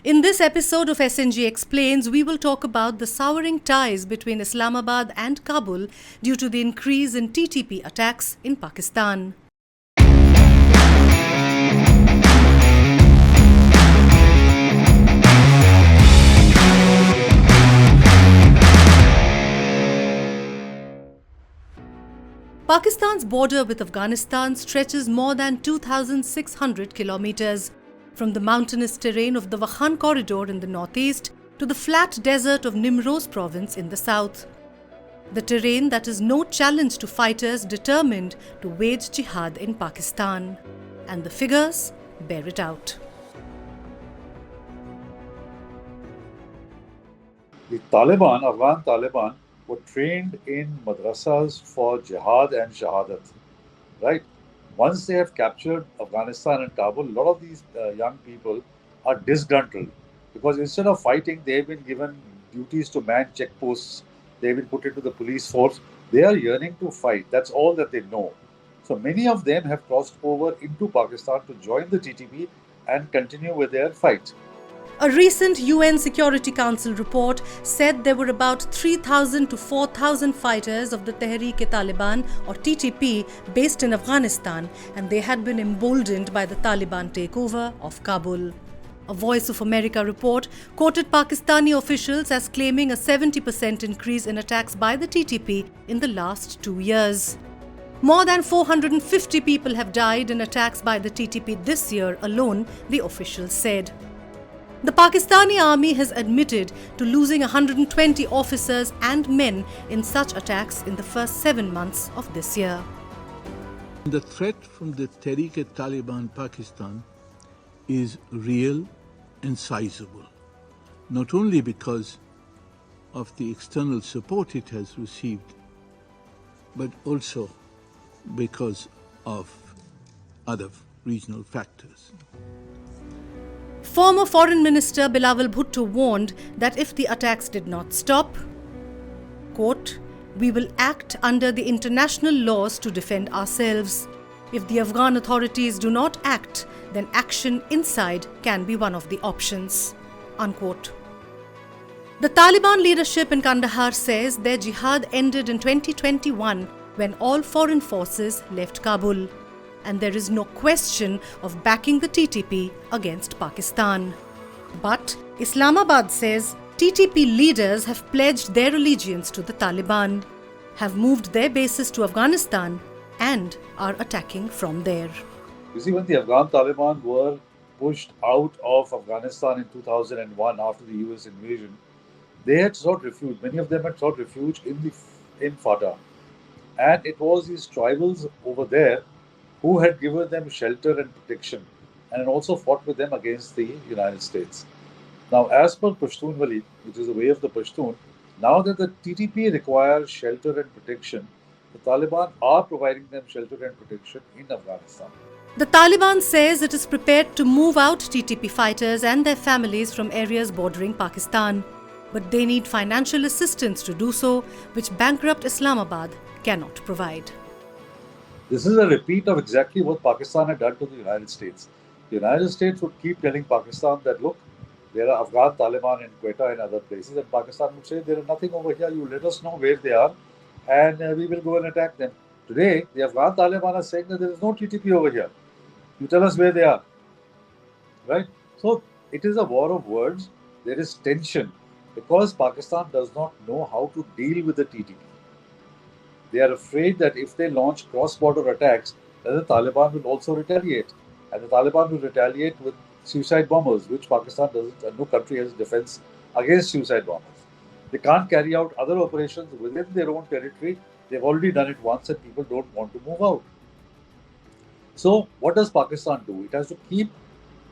In this episode of SNG Explains, we will talk about the souring ties between Islamabad and Kabul due to the increase in TTP attacks in Pakistan. Pakistan's border with Afghanistan stretches more than 2,600 kilometers, from the mountainous terrain of the Wakhan corridor in the northeast to the flat desert of Nimroz province in the south. The terrain that is no challenge to fighters determined to wage jihad in Pakistan. And the figures bear it out. The Taliban, Afghan Taliban, were trained in madrasas for jihad and shahadat, right? Once they have captured Afghanistan and Kabul, a lot of these young people are disgruntled because instead of fighting, they have been given duties to man checkposts, they have been put into the police force. They are yearning to fight. That's all that they know. So many of them have crossed over into Pakistan to join the TTP and continue with their fight. A recent UN Security Council report said there were about 3,000 to 4,000 fighters of the Tehreek-e-Taliban or TTP based in Afghanistan, and they had been emboldened by the Taliban takeover of Kabul. A Voice of America report quoted Pakistani officials as claiming a 70% increase in attacks by the TTP in the last 2 years. More than 450 people have died in attacks by the TTP this year alone, the officials said. The Pakistani army has admitted to losing 120 officers and men in such attacks in the first 7 months of this year. The threat from the Tehreek-e-Taliban Pakistan is real and sizable, not only because of the external support it has received, but also because of other regional factors. Former Foreign Minister Bilawal Bhutto warned that if the attacks did not stop, quote, "We will act under the international laws to defend ourselves. If the Afghan authorities do not act, then action inside can be one of the options," unquote. The Taliban leadership in Kandahar says their jihad ended in 2021 when all foreign forces left Kabul. And there is no question of backing the TTP against Pakistan. But Islamabad says TTP leaders have pledged their allegiance to the Taliban, have moved their bases to Afghanistan, and are attacking from there. You see, when the Afghan Taliban were pushed out of Afghanistan in 2001 after the US invasion, they had sought refuge. Many of them had sought refuge in Fatah. And it was these tribals over there who had given them shelter and protection and also fought with them against the United States. Now, as per Pashtunwali, which is the way of the Pashtun, now that the TTP requires shelter and protection, the Taliban are providing them shelter and protection in Afghanistan. The Taliban says it is prepared to move out TTP fighters and their families from areas bordering Pakistan. But they need financial assistance to do so, which bankrupt Islamabad cannot provide. This is a repeat of exactly what Pakistan had done to the United States. The United States would keep telling Pakistan that, look, there are Afghan Taliban in Quetta and other places, and Pakistan would say, there is nothing over here, you let us know where they are, and we will go and attack them. Today, the Afghan Taliban are saying that there is no TTP over here. You tell us where they are. Right? So, it is a war of words. There is tension because Pakistan does not know how to deal with the TTP. They are afraid that if they launch cross-border attacks, then the Taliban will also retaliate. And the Taliban will retaliate with suicide bombers, which Pakistan doesn't, and no country has defense against suicide bombers. They can't carry out other operations within their own territory. They've already done it once and people don't want to move out. So what does Pakistan do? It has to keep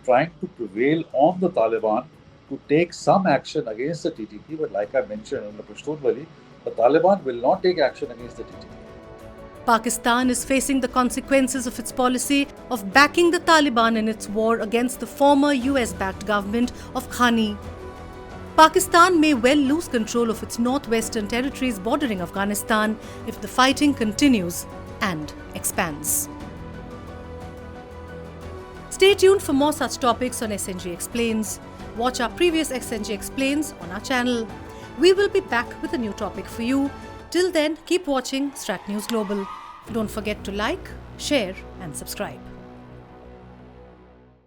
trying to prevail on the Taliban to take some action against the TTP. But like I mentioned in the Pashtunwali, the Taliban will not take action against the TTP. Pakistan is facing the consequences of its policy of backing the Taliban in its war against the former US-backed government of Ghani. Pakistan may well lose control of its northwestern territories bordering Afghanistan if the fighting continues and expands. Stay tuned for more such topics on SNG Explains. Watch our previous SNG Explains on our channel. We will be back with a new topic for you. Till then, keep watching StratNewsGlobal. Don't forget to like, share and subscribe.